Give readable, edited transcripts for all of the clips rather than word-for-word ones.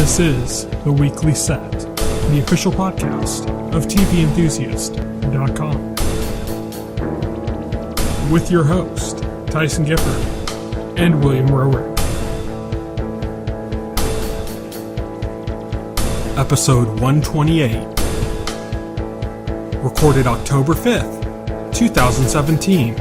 This is The Weekly Set, the official podcast of TVEnthusiast.com. With your host, Tyson Gifford and William Roerick. Episode 128. Recorded October 5th, 2017.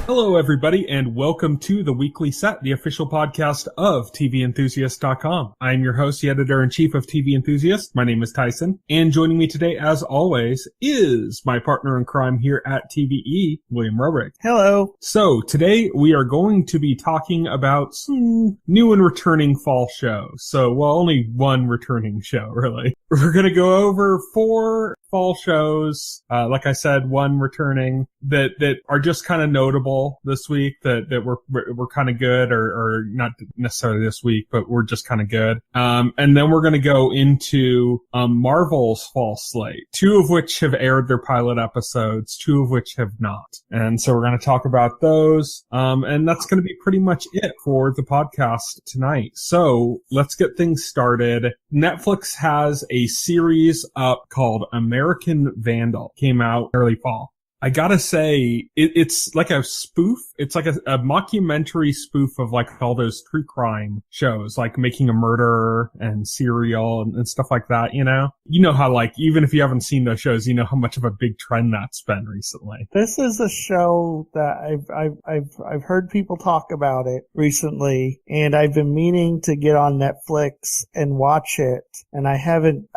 Hello, everybody, and welcome to The Weekly Set, the official podcast of TVEnthusiast.com. I am your host, the editor-in-chief of TV Enthusiast. My name is Tyson, and joining me today, as always, is my partner in crime here at TVE, William Roerick. Hello. So, today we are going to be talking about some new and returning fall shows. So, well, only one returning show, really. We're going to go over 4 fall shows, like I said, one returning that are just kind of notable this week that were kind of good, or not necessarily this week, but we're just kind of good. And then we're going to go into Marvel's fall slate, 2 of which have aired their pilot episodes, 2 of which have not. And so we're going to talk about those. And that's going to be pretty much it for the podcast tonight. So let's get things started. Netflix has a series up called American Vandal. Came out early fall. I gotta say, it's like a spoof. It's like a mockumentary spoof of like all those true crime shows, like Making a Murderer and Serial and stuff like that, you know? You know how, like, even if you haven't seen those shows, you know how much of a big trend that's been recently. This is a show that I've heard people talk about it recently, and I've been meaning to get on Netflix and watch it, and I haven't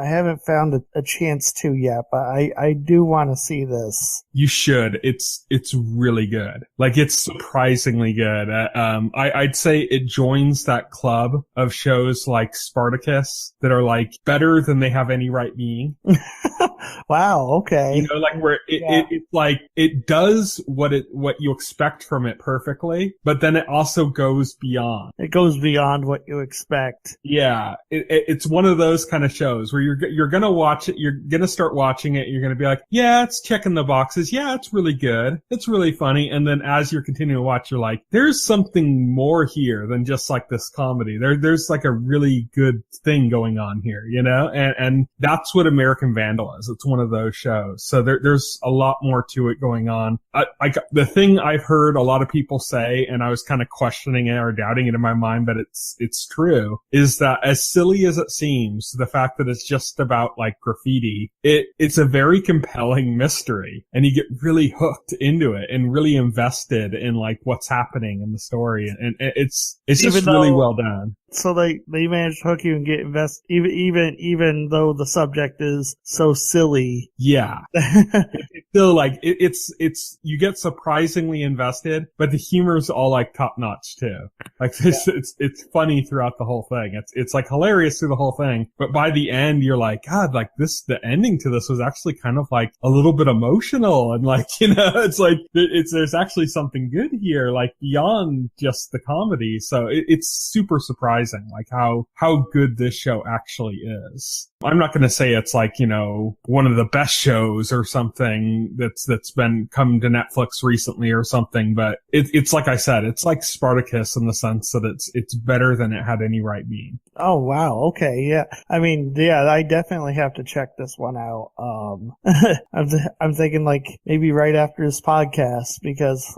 found a chance to yet, but I do want to see this. You should. It's really good. Like, it's surprisingly good. I'd say it joins that club of shows like Spartacus that are like better than they have any right being. Wow. Okay. You know, like where it's like it does what you expect from it perfectly, but then it also goes beyond. It goes beyond what you expect. Yeah. It's one of those kind of shows where you're gonna watch it. You're gonna start watching it. You're gonna be like, yeah, it's checking the boxes. Yeah, it's really good. It's really funny. And then as you're continuing to watch, you're like, there's something more here than just like this comedy. There's like a really good thing going on here, you know? And that's what American Vandal is. It's one of those shows. So there's a lot more to it going on. The thing I've heard a lot of people say, and I was kind of questioning it or doubting it in my mind, but it's true, is that as silly as it seems, the fact that it's just about like graffiti, it's a very compelling mystery. And you get really hooked into it and really invested in like what's happening in the story. And it's just really well done. So they managed to hook you and get invested, even though the subject is so silly. Yeah. It's still like, it's, you get surprisingly invested, but the humor's all like top notch too. Like it's funny throughout the whole thing. It's like hilarious through the whole thing. But by the end, you're like, God, like the ending to this was actually kind of like a little bit emotional. And like, you know, it's like, there's actually something good here, like beyond just the comedy. So it's super surprising. Like how good this show actually is. I'm not going to say it's like, you know, one of the best shows or something that's been come to Netflix recently or something, but it's like I said, it's like Spartacus in the sense that it's better than it had any right being. Oh, wow. Okay. Yeah. I mean, yeah, I definitely have to check this one out. I'm thinking like maybe right after this podcast, because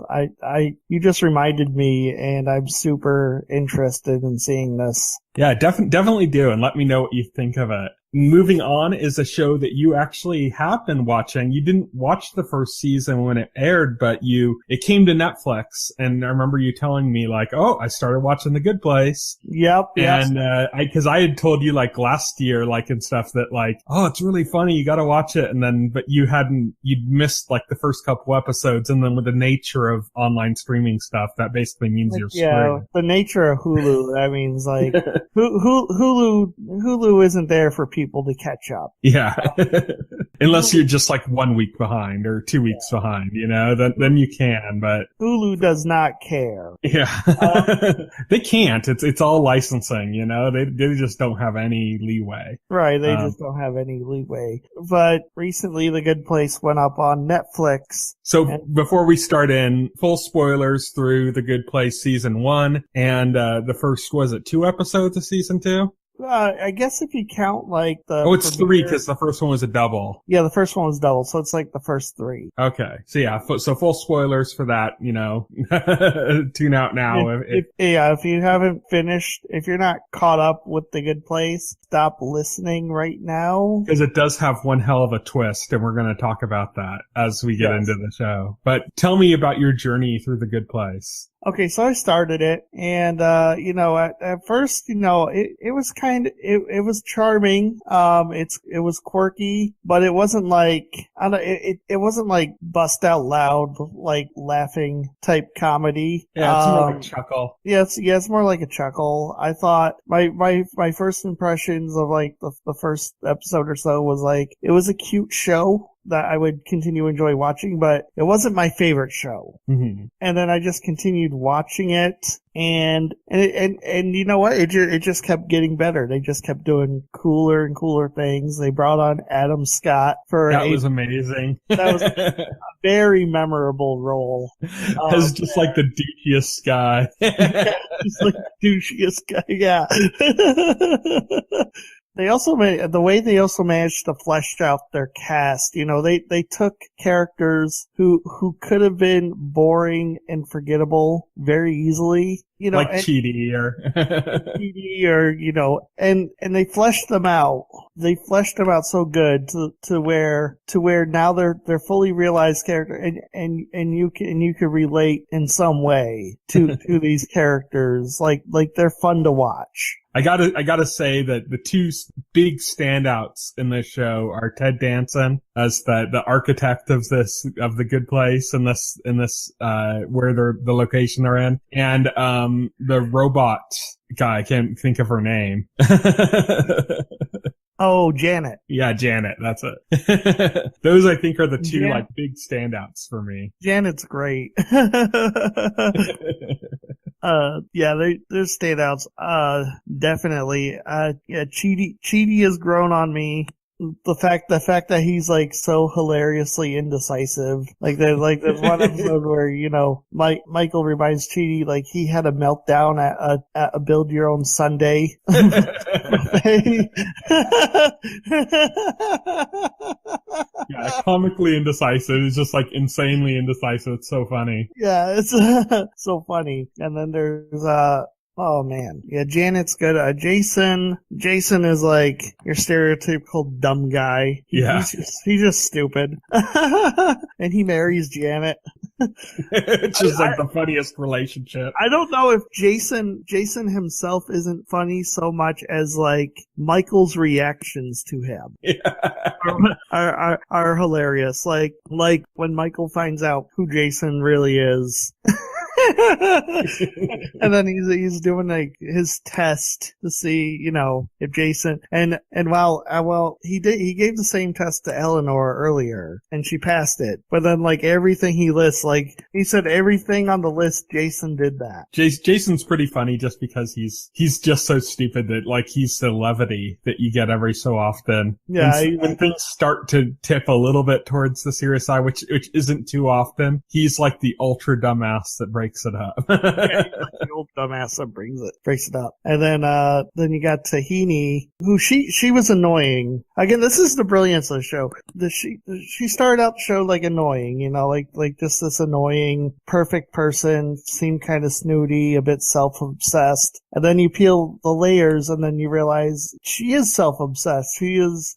you just reminded me and I'm super interested in seeing this. Yeah, definitely do, and let me know what you think of it. Moving on is a show that you actually have been watching. You didn't watch the first season when it aired, but it came to Netflix, and I remember you telling me like, oh, I started watching The Good Place. Yep. And, cause I had told you like last year, like and stuff that like, oh, it's really funny. You gotta watch it. And then, but you'd missed like the first couple episodes. And then with the nature of online streaming stuff, that basically means you're screwed. Yeah, the nature of Hulu, that means like, Hulu isn't there for people to catch up. Yeah. Unless you're just like 1 week behind or 2 weeks behind, then you can, but Hulu does not care. Yeah. They can't. It's all licensing, they just don't have any leeway. Right. They just don't have any leeway. But recently The Good Place went up on Netflix. So before we start in, full spoilers through The Good Place season 1 and, the first, was it 2 episodes of season 2? I guess if you count like the... Oh, it's 3 because the first one was a double. Yeah, the first one was double, so it's like the first 3. Okay. So yeah, so full spoilers for that, tune out now. If you haven't finished, if you're not caught up with The Good Place, stop listening right now. Because it does have one hell of a twist, and we're going to talk about that as we get into the show. But tell me about your journey through The Good Place. Okay, so I started it, and at first, it was it was charming. It was quirky, but it wasn't like it wasn't like bust out loud like laughing type comedy. Yeah, it's more like a chuckle. Yeah, it's more like a chuckle. I thought my first impressions of like the first episode or so was like it was a cute show that I would continue to enjoy watching, but it wasn't my favorite show. Mm-hmm. And then I just continued watching it, and you know what? It just kept getting better. They just kept doing cooler and cooler things. They brought on Adam Scott that was amazing. That was a very memorable role. It's just like the douchiest guy. Just like the douchiest guy. Yeah. They also the way they also managed to flesh out their cast. They took characters who could have been boring and forgettable very easily. Like T.V.E. or T.V.E. or and they fleshed them out. They fleshed them out so good to where now they're fully realized character and you can relate in some way to these characters. Like they're fun to watch. I gotta say that the two big standouts in this show are Ted Danson as the architect of The Good Place in this where the location they're in, and the robot guy, I can't think of her name. Oh, Janet. Yeah, Janet, that's it. Those I think are the two like big standouts for me. Janet's great. There's standouts. Definitely. Chidi has grown on me. The fact that he's like so hilariously indecisive. There's one episode where, Michael reminds Chidi like he had a meltdown at a build your own Sunday. Yeah, comically indecisive. It's just like insanely indecisive. It's so funny. Yeah, it's so funny. And then there's oh man. Yeah, Janet's good. Jason is like your stereotypical dumb guy. He's just stupid. And he marries Janet. It's just like the funniest relationship. I don't know if Jason himself isn't funny so much as like Michael's reactions to him are hilarious. Like when Michael finds out who Jason really is. And then he's doing like his test to see, if Jason and while he gave the same test to Eleanor earlier and she passed it, but then like everything he lists, like he said everything on the list, Jason did that. Jason's pretty funny just because he's just so stupid that like he's the levity that you get every so often. Yeah, when things start to tip a little bit towards the serious side, which isn't too often, he's like the ultra dumbass that breaks it up. Yeah, he's like the old dumbass that breaks it up. And then you got Tahini, who she was annoying. Again, this is the brilliance of the show. She started out the show like annoying, like just this annoying, perfect person, seemed kind of snooty, a bit self-obsessed. And then you peel the layers and then you realize she is self-obsessed.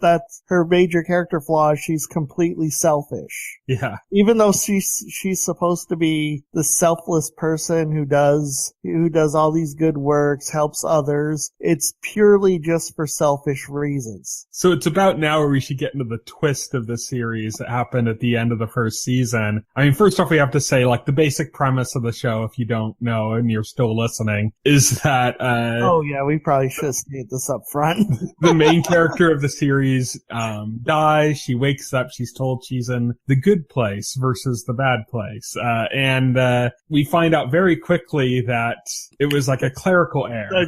That's her major character flaw. She's completely selfish. Yeah. Even though she's supposed to be the selfless this person who does all these good works, helps others. It's purely just for selfish reasons. So it's about now where we should get into the twist of the series that happened at the end of the first season. I mean, first off, we have to say, like, the basic premise of the show, if you don't know and you're still listening, is that, oh yeah, we probably should have stated this up front. The main character of the series, dies. She wakes up. She's told she's in the good place versus the bad place. And we find out very quickly that it was like a clerical error.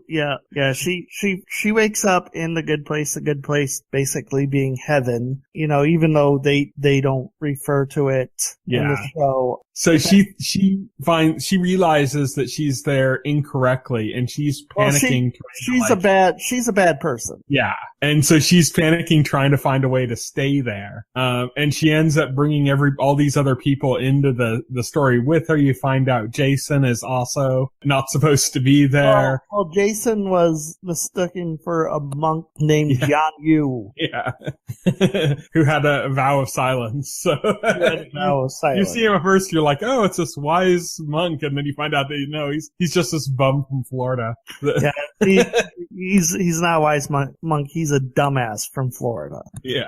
Yeah. She wakes up in the good place basically being heaven, you know, even though they don't refer to it in the show. So she realizes that she's there incorrectly, and she's panicking. She's a bad person. Yeah. And so she's panicking, trying to find a way to stay there. And she ends up bringing all these other people into the story with her. You find out Jason is also not supposed to be there. Well, Jason was mistaken for a monk named John Yu. Yeah. Who had a vow of silence. So you see him at first, you're like, oh, it's this wise monk, and then you find out that he's just this bum from Florida. Yeah, he's not a wise monk. He's a dumbass from Florida. Yeah,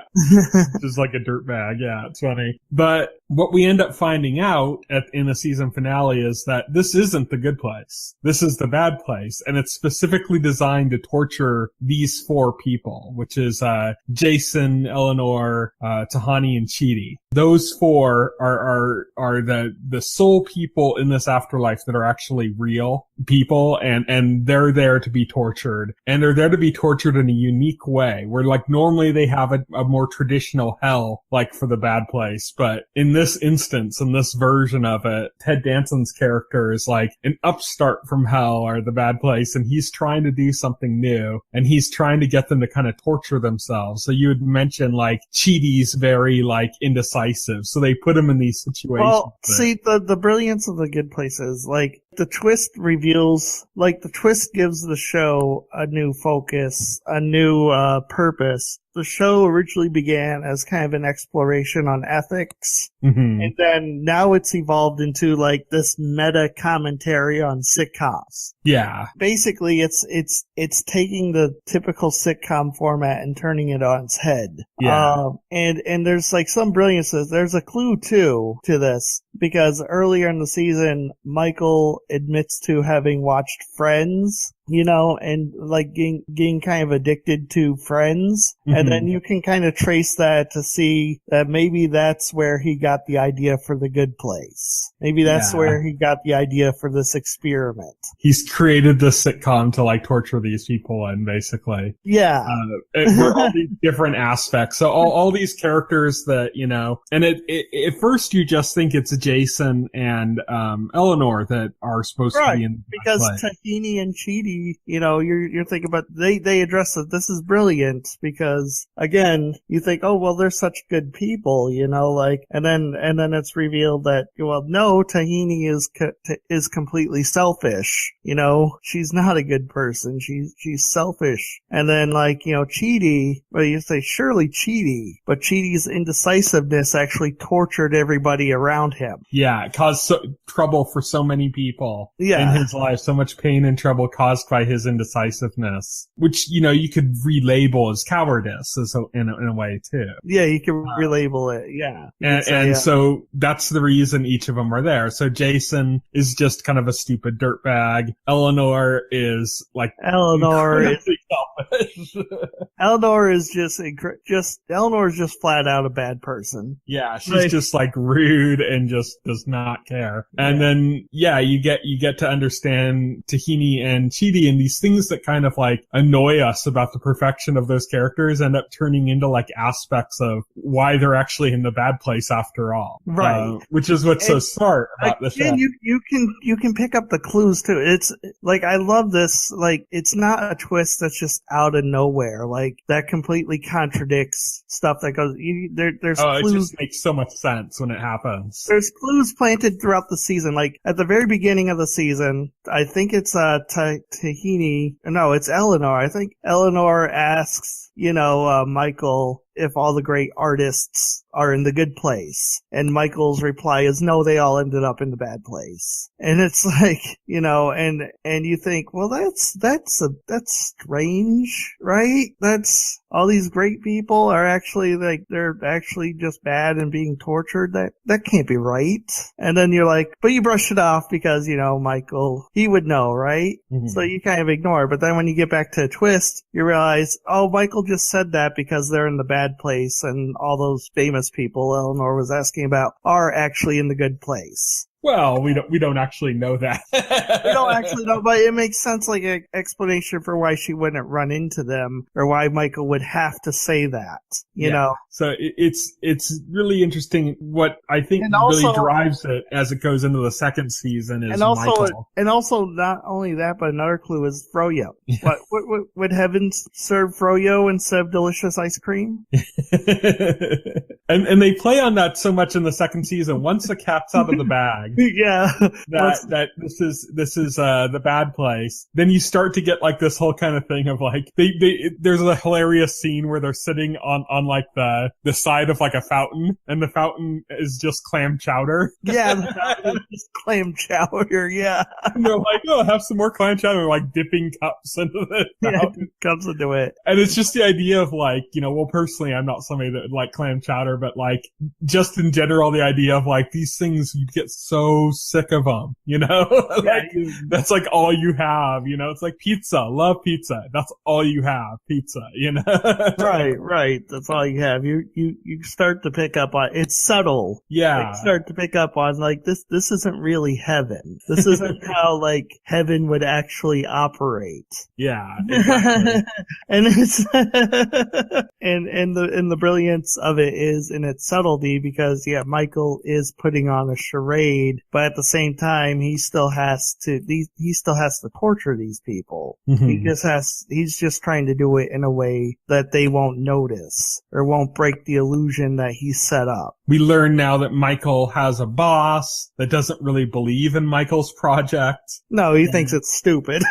just like a dirtbag. Yeah, it's funny. But what we end up finding out in the season finale is that this isn't the good place. This is the bad place, and it's specifically designed to torture these 4 people, which is Jason, Eleanor, Tahani, and Chidi. Those 4 are the sole people in this afterlife that are actually real people, and they're there to be tortured. And they're there to be tortured in a unique way, where like normally they have a more traditional hell, like for the bad place. But in this instance, in this version of it, Ted Danson's character is like an upstart from hell or the bad place, and he's trying to do something new, and he's trying to get them to kind of torture themselves. So you would mention like Chidi's very like indecisive, so they put him in these situations. Well, see, the brilliance of the good place is like the twist gives the show a new focus, a new purpose. The show originally began as kind of an exploration on ethics, and then now it's evolved into like this meta commentary on sitcoms. Yeah. Basically, it's taking the typical sitcom format and turning it on its head. Yeah. And there's like some brilliances. There's a clue too to this, because earlier in the season, Michael admits to having watched Friends, you know, and like getting kind of addicted to Friends. And then you can kind of trace that to see that maybe that's where he got the idea for The Good Place. Maybe that's where he got the idea for this experiment. He's created this sitcom to like torture these people, and basically. Yeah. For all these different aspects. So all these characters that, you know, and at first you just think it's Jason and Eleanor that are supposed to be in the because play. Tahini and Chidi, you know, you're thinking about, they address that this is brilliant, because again, you think, oh well, they're such good people, you know, like, and then it's revealed that, well, no, Tahini is completely selfish, you know, she's not a good person, she's selfish. And then like, you know, Chidi, well, you say surely Chidi, but Chidi's indecisiveness actually tortured everybody around him. Yeah, it caused trouble for so many people in his life, so much pain and trouble caused by his indecisiveness, which, you know, you could relabel as cowardice in a way too. Yeah, you can relabel it, yeah. And so that's the reason each of them are there. So Jason is just kind of a stupid dirtbag. Eleanor is like incredibly selfish. Eleanor is just flat out a bad person. Yeah, she's just like rude and just does not care. And then you get to understand Tahini and Chidi, and these things that kind of like annoy us about the perfection of those characters end up turning into like aspects of why they're actually in the bad place after all. Right. Which is what's so smart about the show. You can pick up the clues too. It's like, I love this, like, it's not a twist that's just out of nowhere, like that completely contradicts stuff that goes, there's clues. It just makes so much sense when it happens. There's clues planted throughout the season. Like at the very beginning of the season, I think it's Tahini. No, it's Eleanor. I think Eleanor asks, you know, Michael if all the great artists are in the good place. And Michael's reply is, no, they all ended up in the bad place. And it's like, and you think, well, that's strange, right? That's all these great people are actually they're actually just bad and being tortured. That can't be right. And then you're like, but you brush it off because, Michael, he would know, right? Mm-hmm. So you kind of ignore it. But then when you get back to a twist, you realize, oh, Michael just said that because they're in the bad place and all those famous people Eleanor was asking about are actually in the good place. Well, we don't actually know that. We don't actually know, but it makes sense, like an explanation for why she wouldn't run into them or why Michael would have to say that, you know. So it's really interesting. What I think really drives it as it goes into the second season is Michael. And also not only that, but another clue is froyo. What would heaven serve froyo instead of delicious ice cream? and they play on that so much in the second season. Once the cat's out of the bag. Yeah. That this is the bad place. Then you start to get like this whole kind of thing of like there's a hilarious scene where they're sitting on like the side of like a fountain, and the fountain is just clam chowder. Yeah, the fountain is just clam chowder, yeah. And they're like, oh, have some more clam chowder, like dipping cups into the fountain. Yeah, cups into it. And it's just the idea of like, well, personally I'm not somebody that would like clam chowder, but like just in general the idea of like these things you get so sick of them, that's like all you have, it's like pizza, love pizza, that's all you have, pizza, right, that's all you have. You start to pick up on it's subtle. Yeah, you start to pick up on like this isn't really heaven. This isn't how like heaven would actually operate. Yeah, exactly. And it's and the brilliance of it is in its subtlety because Michael is putting on a charade, but at the same time he still has to torture these people. Mm-hmm. He's just trying to do it in a way that they won't notice or won't break the illusion that he's set up. We learn now that Michael has a boss that doesn't really believe in Michael's project. No, he thinks it's stupid.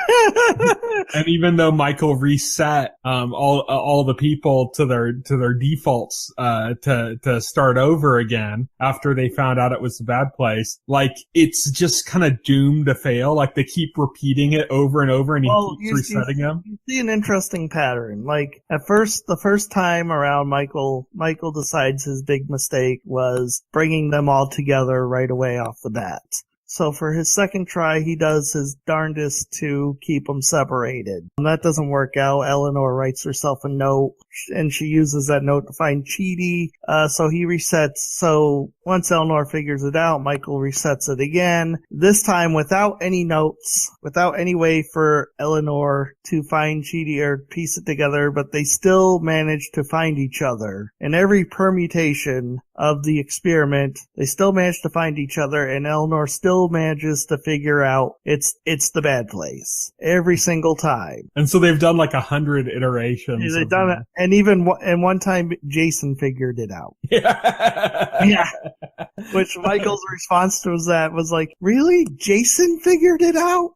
And even though Michael reset all the people to their defaults to start over again after they found out it was a bad place, like it's just kind of doomed to fail. Like they keep repeating it over and over, and he keeps resetting them. You see an interesting pattern. Like at first, the first time around, Michael decides his big mistake was bringing them all together right away off the bat. So for his second try, he does his darndest to keep them separated. When that doesn't work out, Eleanor writes herself a note, and she uses that note to find T.V.E. So he resets. So once Eleanor figures it out, Michael resets it again. This time without any notes, without any way for Eleanor to find T.V.E. or piece it together, but they still manage to find each other. In every permutation of the experiment, they still manage to find each other, and Eleanor still manages to figure out it's the bad place every single time. And so they've done like 100 iterations. Yeah, they've done it, and even one time Jason figured it out. Yeah. Which Michael's response to that was like, really? Jason figured it out?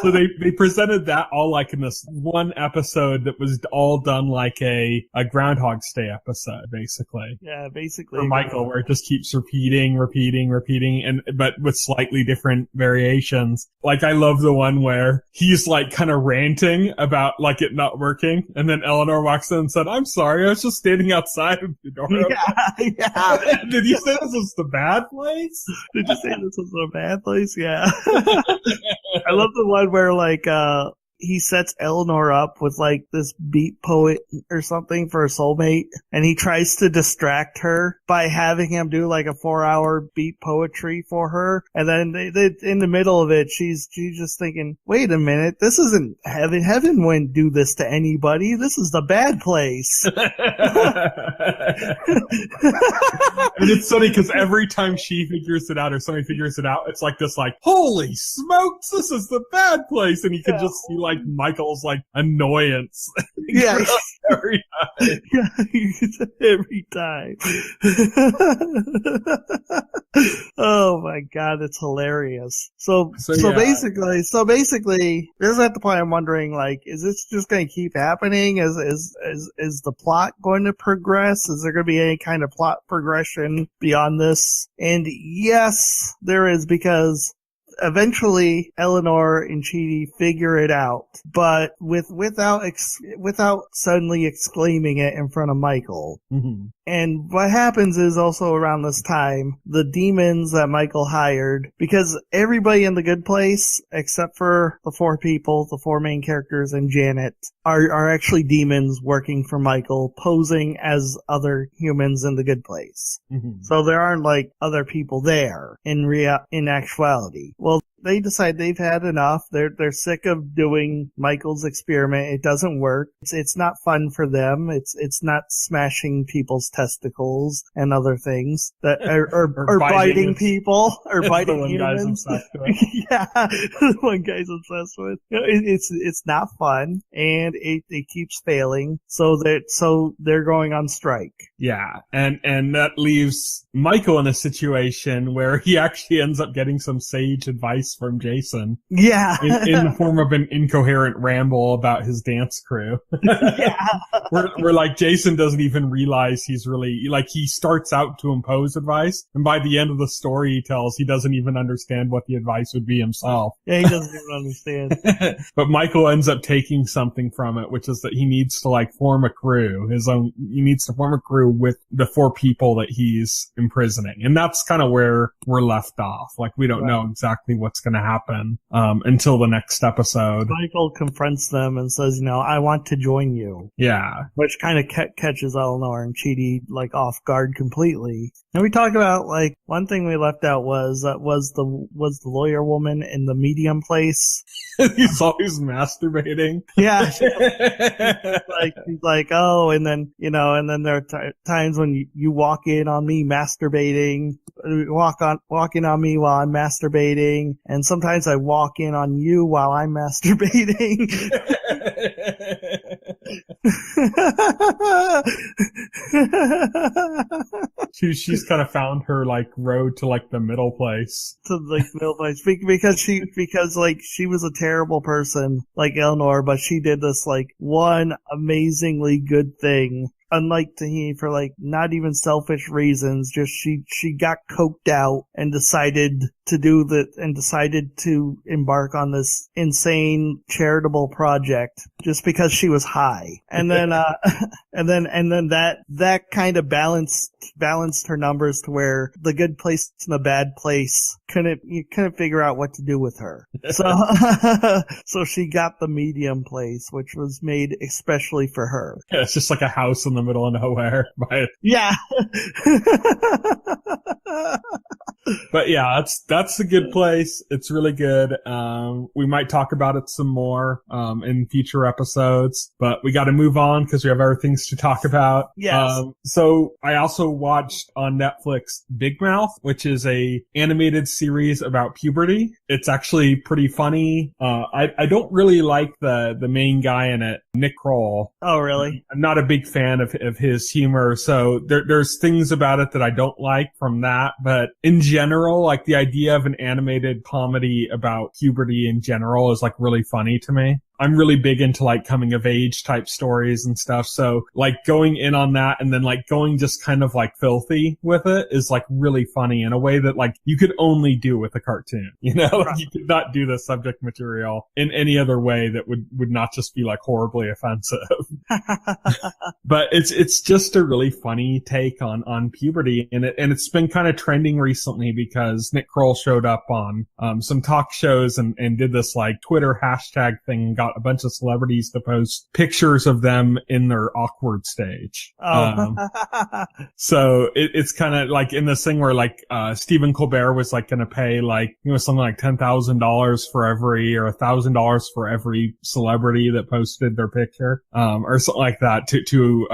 So they presented that all like in this one episode that was all done like a Groundhog's Day episode, basically. Yeah, basically. For Michael, where it just keeps repeating, but with slightly different variations. Like I love the one where he's like kind of ranting about like it not working, and then Eleanor walks in and said, "I'm sorry, I was just standing outside of the door." Yeah. Did you say this was the bad place? Did you say this was the bad place? Yeah. I love the one where like he sets Eleanor up with like this beat poet or something for a soulmate, and he tries to distract her by having him do like a 4-hour beat poetry for her, and then they in the middle of it she's just thinking, wait a minute, this isn't heaven. Heaven wouldn't do this to anybody. This is the bad place. And it's funny because every time she figures it out or somebody figures it out, it's like this like, holy smokes, this is the bad place, and you can just see like like Michael's like annoyance. Yeah. Every time. Yeah, every time. Oh my god, it's hilarious. So basically, this is at the point I'm wondering, like, is this just going to keep happening? Is the plot going to progress? Is there going to be any kind of plot progression beyond this? And yes, there is, because eventually Eleanor and Chidi figure it out, but without suddenly exclaiming it in front of Michael. Mm-hmm. And what happens is, also around this time, the demons that Michael hired, because everybody in the good place, except for the four main characters and Janet, are actually demons working for Michael, posing as other humans in the good place. Mm-hmm. So there aren't like other people there in actuality. Well, they decide they've had enough. They're sick of doing Michael's experiment. It doesn't work. It's not fun for them. It's not smashing people's testicles and other things that or biting people or biting humans. Yeah, the one guy's obsessed with. It's not fun, and it keeps failing. So they're going on strike. Yeah, and that leaves Michael in a situation where he actually ends up getting some sage advice from Jason. Yeah. in the form of an incoherent ramble about his dance crew. Yeah. Where like Jason doesn't even realize he's really, like, he starts out to impose advice, and by the end of the story he tells he doesn't even understand what the advice would be himself. Yeah, he doesn't even understand. But Michael ends up taking something from it, which is that he needs to like form a crew, he needs to form a crew with the 4 people that he's imprisoning. And that's kind of where we're left off. Like, we don't know exactly what's going to happen until the next episode. Michael confronts them and says, I want to join you. Yeah. Which kind of catches Eleanor and Chidi like off guard completely. And we talked about, like, one thing we left out was the lawyer woman in the medium place. He's always masturbating. Yeah. She's like, oh, and then there are times when you walk in on me masturbating, walking on me while I'm masturbating, and sometimes I walk in on you while I'm masturbating. She's kind of found her like road to like the middle place. To like middle place because she was a terrible person like Eleanor, but she did this like one amazingly good thing. Unlike Tahini, for like not even selfish reasons, just she got coked out and decided to embark on this insane charitable project just because she was high. And then that kind of balanced her numbers to where the good place and the bad place you couldn't figure out what to do with her. So she got the medium place, which was made especially for her. Yeah, it's just like a house in the middle of nowhere. Yeah. But yeah, that's a good place. It's really good. We might talk about it some more in future episodes, but we got to move on because we have other things to talk about. Yes. So I also watched on Netflix Big Mouth, which is a animated series about puberty. It's actually pretty funny. I don't really like the main guy in it, Nick Kroll. Oh, really? I'm not a big fan of his humor, so there's things about it that I don't like from that, but in general, like the idea of an animated comedy about puberty in general is like really funny to me. I'm really big into like coming of age type stories and stuff. So like going in on that and then like going just kind of like filthy with it is like really funny in a way that like you could only do with a cartoon, Like, you could not do the subject material in any other way that would not just be like horribly offensive. But it's just a really funny take on puberty, and it's been kind of trending recently because Nick Kroll showed up on some talk shows and did this like Twitter hashtag thing, got a bunch of celebrities to post pictures of them in their awkward stage. Oh. So it's kind of like in this thing where like Stephen Colbert was like going to pay like something like $10,000 for every or $1,000 for every celebrity that posted their picture, or something like that to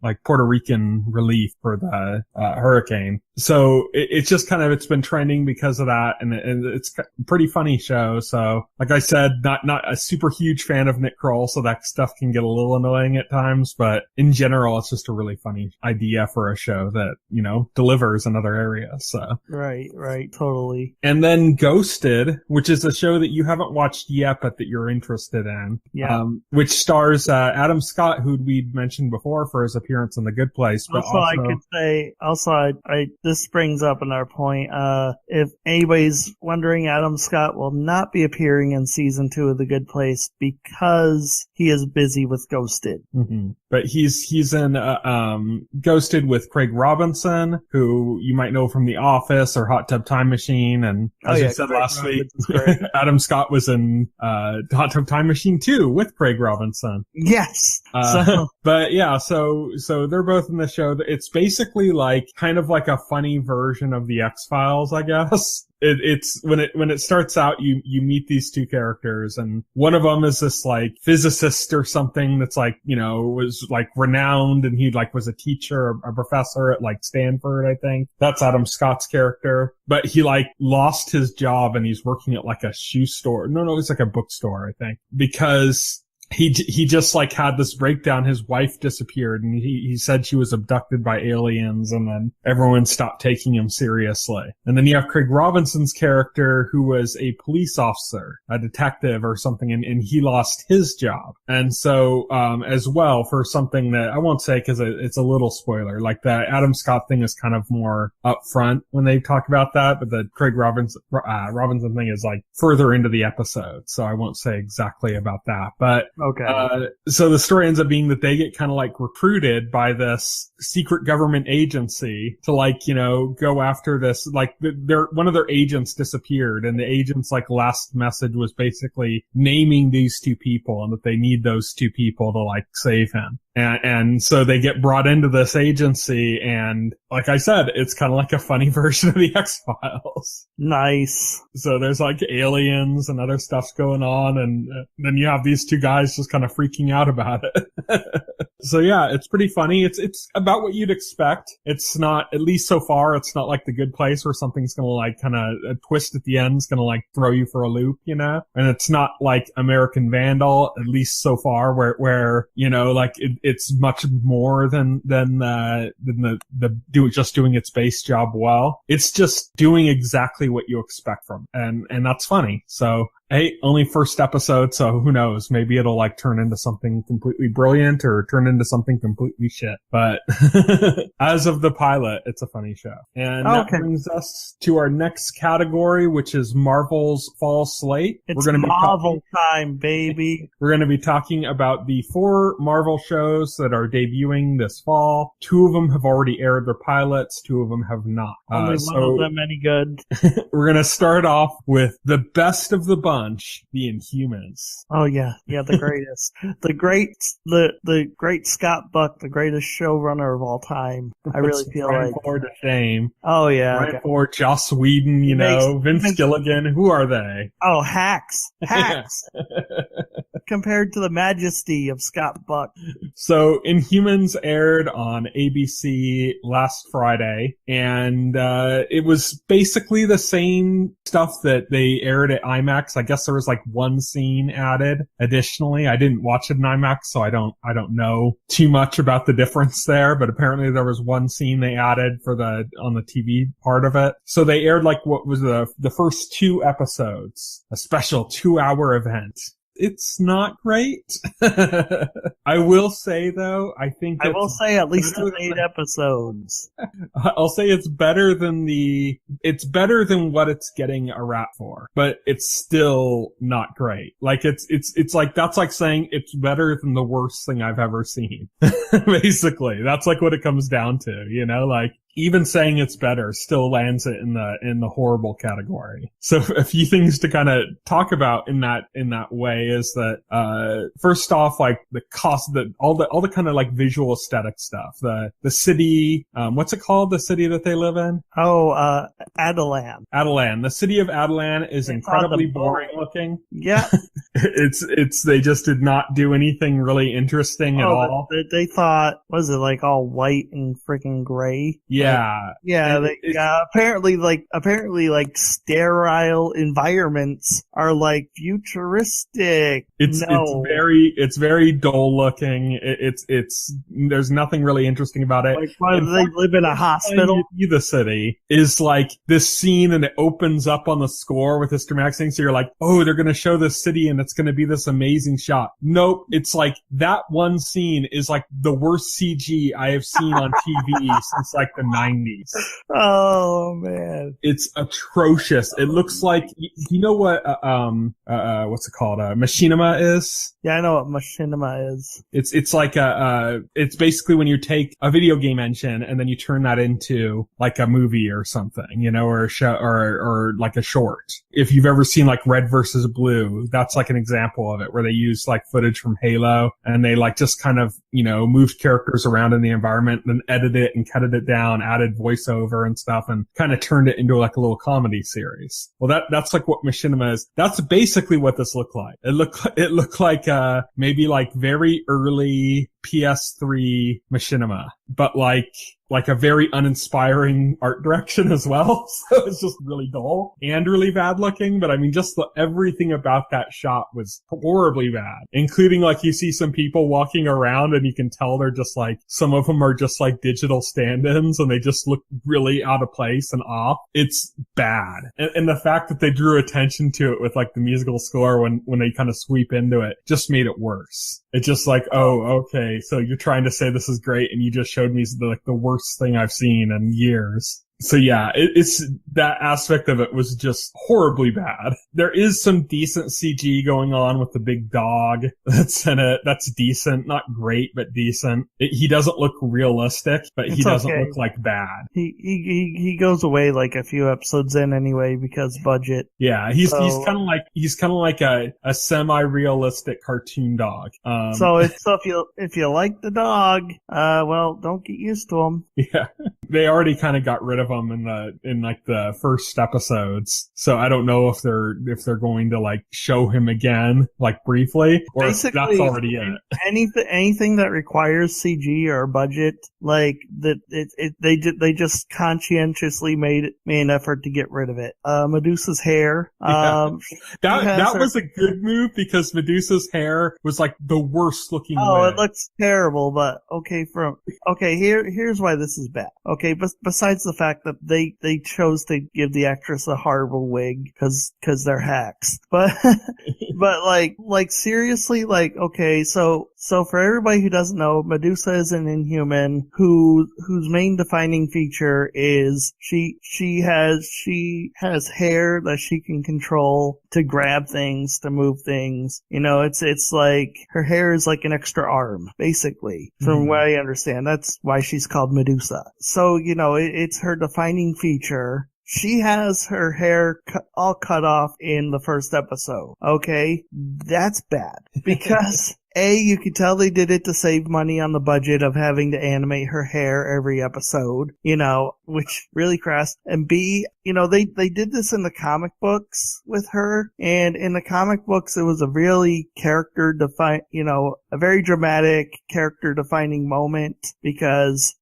like Puerto Rican relief for the hurricane. So it's just kind of, it's been trending because of that, and it's a pretty funny show. So like I said, not a super huge fan of Nick Kroll, so that stuff can get a little annoying at times, but in general, it's just a really funny idea for a show that, you know, delivers in other areas, so. Right, totally. And then Ghosted, which is a show that you haven't watched yet, but that you're interested in. Yeah. Which stars, Adam Scott, who we'd mentioned before for his appearance in The Good Place, but also I could say, this brings up another point, if anybody's wondering, Adam Scott will not be appearing in season 2 of The Good Place because he is busy with Ghosted. Mm-hmm. But he's in Ghosted with Craig Robinson, who you might know from The Office or Hot Tub Time Machine, and as you said Craig last week, Adam Scott was in Hot Tub Time Machine 2 with Craig Robinson. Yes. But yeah, so they're both in the show. It's basically like kind of like a funny version of the X-Files, I guess. It's when it starts out, you meet these two characters, and one of them is this like physicist or something that's like, you know, was like renowned, and he like was a teacher, a professor at like Stanford, I think. That's Adam Scott's character. But he like lost his job and he's working at like a shoe store. No, it's like a bookstore, I think, because he just like had this breakdown. His wife disappeared, and he said she was abducted by aliens, and then everyone stopped taking him seriously. And then you have Craig Robinson's character, who was a police officer, a detective or something, and he lost his job. And so, as well, for something that I won't say because it's a little spoiler, like the Adam Scott thing is kind of more upfront when they talk about that, but the Craig Robinson thing is like further into the episode, so I won't say exactly about that. But okay. So the story ends up being that they get kind of like recruited by this secret government agency to like, you know, go after this, like one of their agents disappeared, and the agent's like last message was basically naming these two people and that they need those two people to like save him. And so they get brought into this agency, and like I said, it's kind of like a funny version of the X-Files. Nice. So there's like aliens and other stuff's going on, and then you have these two guys just kind of freaking out about it. So yeah, it's pretty funny. It's about what you'd expect. It's not, at least so far, it's not like The Good Place where something's gonna like kind of a twist at the end is gonna like throw you for a loop, you know? And it's not like American Vandal, at least so far, where you know, like it's much more than just doing its base job well. It's just doing exactly what you expect from it. And that's funny. So, hey, only first episode, so who knows? Maybe it'll like turn into something completely brilliant or turn into something completely shit. But as of the pilot, it's a funny show. And that brings us to our next category, which is Marvel's Fall Slate. It's Marvel time, baby. We're going to be talking about the 4 Marvel shows that are debuting this fall. 2 of them have already aired their pilots. 2 of them have not. Only one of them any good. We're going to start off with the best of the bunch, the Inhumans. Oh yeah, the greatest, the great Scott Buck, the greatest showrunner of all time. I really feel Ryan like Ford to shame. Oh yeah, Ryan Ford, Joss Whedon, you know, Vince Gilligan. Who are they? Oh, hacks. Compared to the majesty of Scott Buck. So Inhumans aired on ABC last Friday, and it was basically the same stuff that they aired at IMAX. I guess there was like one scene added additionally. I didn't watch it in IMAX, so I don't know too much about the difference there, but apparently there was one scene they added on the TV part of it. So they aired like what was the first 2 episodes, a special 2-hour event. It's not great. I will say though, I think I will say at least 8 episodes. I'll say it's better than what it's getting a rap for, but it's still not great. Like it's like, that's like saying it's better than the worst thing I've ever seen. Basically, that's like what it comes down to, you know, like even saying it's better still lands it in the horrible category. So a few things to kind of talk about in that way is that, first off, like the cost, all the kind of like visual aesthetic stuff, the city, what's it called? The city that they live in? Oh, Adelan. Adelan. The city of Adelan is incredibly boring looking. Yeah. They just did not do anything really interesting at all. They thought, was it like all white and freaking gray? Yeah. Yeah. Apparently sterile environments are like futuristic. It's very dull looking. It's there's nothing really interesting about it. Like, why do they live in a hospital? The city is like this scene, and it opens up on the score with this dramatic thing. So you're like, oh, they're going to show this city, and it's going to be this amazing shot. Nope. It's like that one scene is like the worst CG I have seen on TV since like the 90s. Oh man, it's atrocious. It looks like you know what what's it called? Machinima is. Yeah, I know what machinima is. It's like it's basically when you take a video game engine and then you turn that into like a movie or something, you know, or a show or like a short. If you've ever seen like Red versus Blue, that's like an example of it, where they use like footage from Halo and they like just kind of, you know, moved characters around in the environment, then edited it and cut it down, added voiceover and stuff, and kind of turned it into like a little comedy series. Well, that's like what machinima is. That's basically what this looked like. It looked like maybe like very early PS3 machinima, but like a very uninspiring art direction as well. So it's just really dull and really bad looking. But I mean, just everything about that shot was horribly bad, including like you see some people walking around and you can tell they're just like, some of them are just like digital stand-ins and they just look really out of place and off. It's bad. And the fact that they drew attention to it with like the musical score when they kind of sweep into it just made it worse. It's just like, oh, okay. So you're trying to say this is great and you just showed me the worst thing I've seen in years. So yeah, it's that aspect of it was just horribly bad. There is some decent CG going on with the big dog that's in it. That's decent. Not great, but decent. He doesn't look realistic, but he doesn't look like bad. He goes away like a few episodes in anyway because budget. Yeah, he's kind of like a semi-realistic cartoon dog. So if you like the dog, well, don't get used to him. Yeah. They already kind of got rid of him in like the first episodes. So I don't know if they're going to like show him again, like briefly, or basically, if that's already it. Anything that requires CG or budget, like that, they just conscientiously made an effort to get rid of it. Medusa's hair, that was a good move because Medusa's hair was like the worst looking. Oh, wig. It looks terrible, but here's why this is bad. Okay, but besides the fact that they chose to give the actress a horrible wig because they're hacks, but like seriously, like, okay, so for everybody who doesn't know, Medusa is an Inhuman whose main defining feature is she has hair that she can control to grab things, to move things. You know, it's like her hair is like an extra arm, basically, from what I understand. That's why she's called Medusa. So, you know, it's her defining feature. She has her hair all cut off in the first episode. Okay? That's bad. Because A, you can tell they did it to save money on the budget of having to animate her hair every episode, you know, which really crass. And B, you know, they did this in the comic books with her, and in the comic books it was a really a very dramatic character defining moment because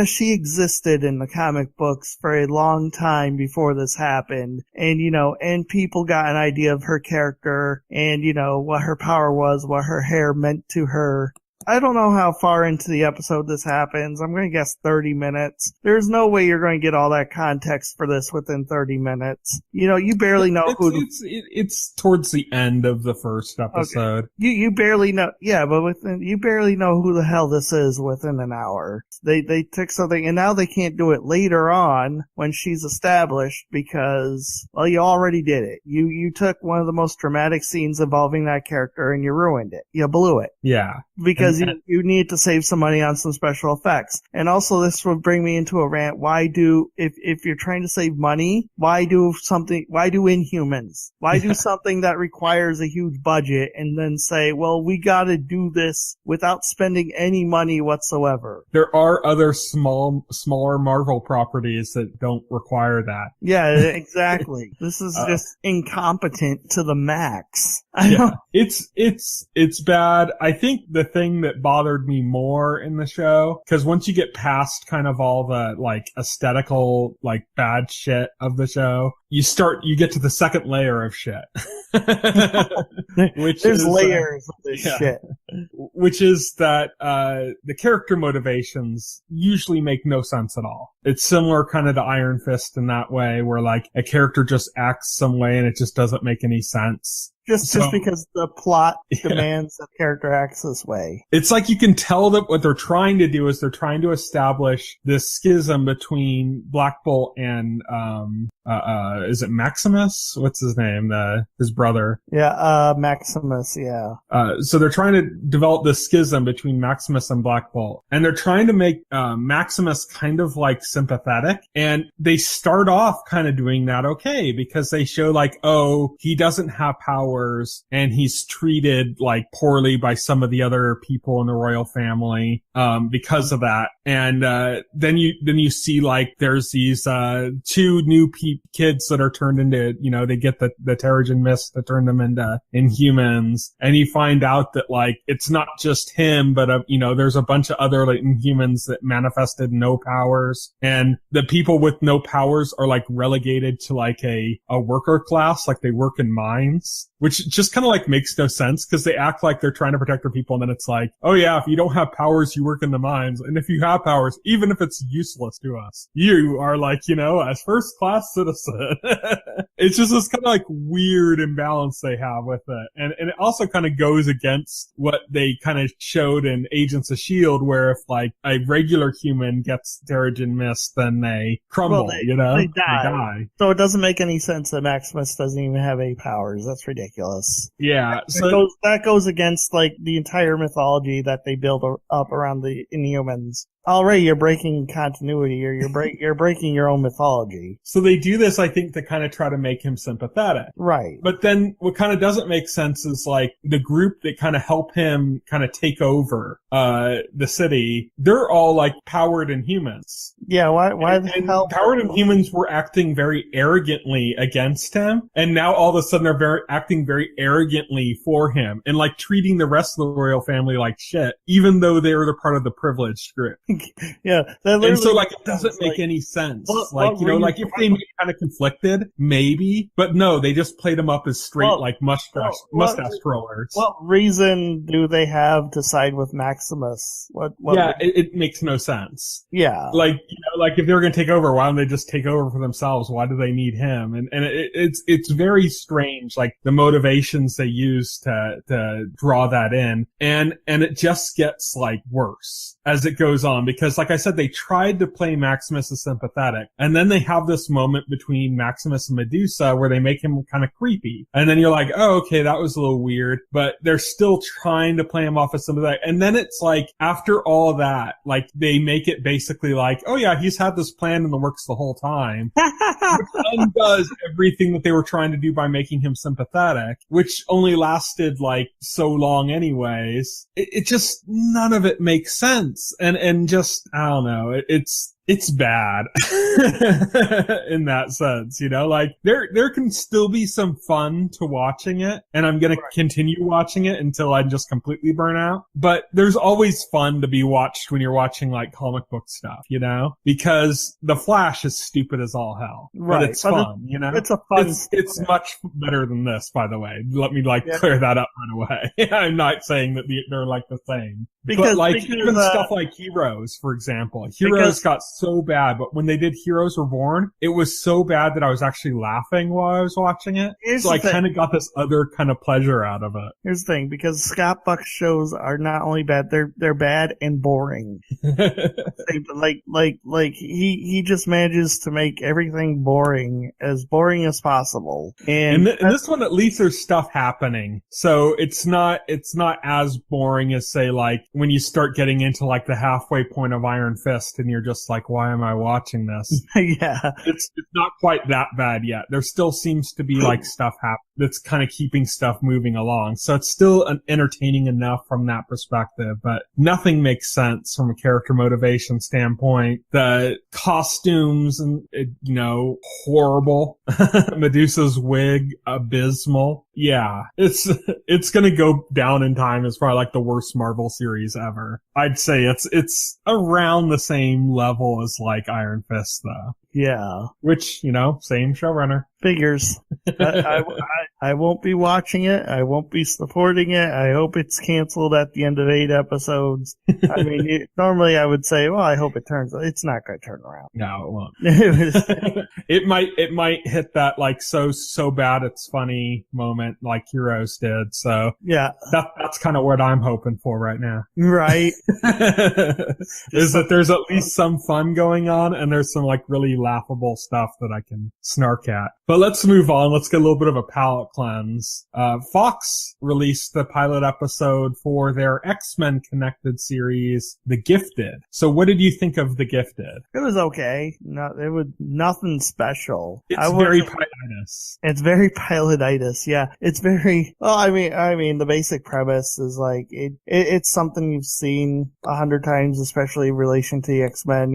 she existed in the comic books for a long time before this happened, and you know, and people got an idea of her character and, you know, what her power was, what her hair meant to her. I don't know how far into the episode this happens. I'm going to guess 30 minutes. There's no way you're going to get all that context for this within 30 minutes. You know, you barely know it's towards the end of the first episode. Okay. You barely know, yeah, but you barely know who the hell this is within an hour. They took something, and now they can't do it later on when she's established because, well, you already did it. You took one of the most dramatic scenes involving that character and you ruined it. You blew it. Yeah. Because you need to save some money on some special effects. And also this would bring me into a rant. If you're trying to save money, why do Inhumans? Why do something that requires a huge budget and then say, well, we gotta do this without spending any money whatsoever? There are other smaller Marvel properties that don't require that. Yeah, exactly. This is just incompetent to the max. It's bad. I think the thing that bothered me more in the show, because once you get past kind of all the like aesthetical, like bad shit of the show, you get to the second layer of shit. Which there's layers of this shit. Which is that the character motivations usually make no sense at all. It's similar kind of to Iron Fist in that way, where like a character just acts some way and it just doesn't make any sense. Just because the plot demands that character acts this way. It's like you can tell that what they're trying to do is they're trying to establish this schism between Black Bolt and is it Maximus? What's his name? His brother. Yeah, Maximus, yeah. So they're trying to develop this schism between Maximus and Black Bolt. And they're trying to make Maximus kind of like sympathetic. And they start off kind of doing that okay, because they show like, oh, he doesn't have power and he's treated like poorly by some of the other people in the royal family because of that. And then you see like there's these two new kids that are turned into, they get the Terrigen Mist to turn them into Inhumans, and you find out that like it's not just him, but there's a bunch of other like Inhumans that manifested no powers, and the people with no powers are like relegated to like a worker class, like they work in mines. Which just kind of like makes no sense, because they act like they're trying to protect their people, and then it's like, oh yeah, if you don't have powers, you work in the mines, and if you have powers, even if it's useless to us, you are like, a first class citizen. It's just this kind of like weird imbalance they have with it, and it also kind of goes against what they kind of showed in Agents of S.H.I.E.L.D., where if like a regular human gets Terrigen Mist, then they crumble, they die. They die. So it doesn't make any sense that Maximus doesn't even have any powers. That's ridiculous. Yeah, that goes against like the entire mythology that they build up around the Inhumans. Already you're breaking continuity, or you're breaking your own mythology. So they do this, I think, to kind of try to make him sympathetic. Right. But then what kind of doesn't make sense is like the group that kind of help him kind of take over the city, they're all like powered Inhumans. Yeah, why the hell? Powered Inhumans were acting very arrogantly against him, and now all of a sudden they're acting very arrogantly for him, and like treating the rest of the royal family like shit, even though they were the part of the privileged group. Yeah, and so like it doesn't make any sense. Like if they made kind of conflicted, maybe, but no, they just played them up as straight like mustache twirlers. What reason do they have to side with Maximus? It makes no sense. Yeah, like if they're going to take over, why don't they just take over for themselves? Why do they need him? And it's very strange, like the motivations they use to draw that in, and it just gets like worse as it goes on, because like I said, they tried to play Maximus as sympathetic, and then they have this moment between Maximus and Medusa where they make him kind of creepy, and then you're like, oh, okay, that was a little weird, but they're still trying to play him off as sympathetic, and then it's like, after all that, like, they make it basically like, oh yeah, he's had this plan in the works the whole time, which undoes everything that they were trying to do by making him sympathetic, which only lasted like so long anyways. It just, none of it makes sense. And just, I don't know, it's bad in that sense, like there can still be some fun to watching it, and I'm going to continue watching it until I just completely burn out. But there's always fun to be watched when you're watching like comic book stuff, because The Flash is stupid as all hell, but it's fun, It's a fun. It's much better than this, by the way. Let me clear that up right away. I'm not saying that they're like the same. Because even stuff like Heroes, for example. Heroes got so bad, but when they did Heroes Reborn, it was so bad that I was actually laughing while I was watching it. So I kind of got this other kind of pleasure out of it. Here's the thing, because Scott Buck's shows are not only bad, they're bad and boring. He just manages to make everything boring as possible. And in this one, at least there's stuff happening. So it's not as boring as, say, like when you start getting into like the halfway point of Iron Fist and you're just like, why am I watching this? Yeah. It's not quite that bad yet. There still seems to be like stuff happening that's kind of keeping stuff moving along. So it's still entertaining enough from that perspective, but nothing makes sense from a character motivation standpoint. The costumes and, horrible. Medusa's wig, abysmal. Yeah, it's gonna go down in time as probably like the worst Marvel series ever. I'd say it's around the same level as like Iron Fist though. Yeah. Which, same showrunner. Figures. I won't be watching it. I won't be supporting it. I hope it's canceled at the end of 8 episodes. I mean, normally I would say, well, I hope it's not going to turn around. No, it won't. It might hit that like so bad it's funny moment like Heroes did. So yeah, that's kind of what I'm hoping for right now. Right. Is that there's at least some fun going on and there's some like really laughable stuff that I can snark at. But let's move on. Let's get a little bit of a palate cleanse. Fox released the pilot episode for their X-Men connected series, The Gifted. So what did you think of The Gifted? It was okay. It was nothing special. It's very pilotitis. It's very pilotitis. Yeah. It's very, well, I mean, the basic premise is like, it's something you've seen 100 times, especially in relation to the X-Men,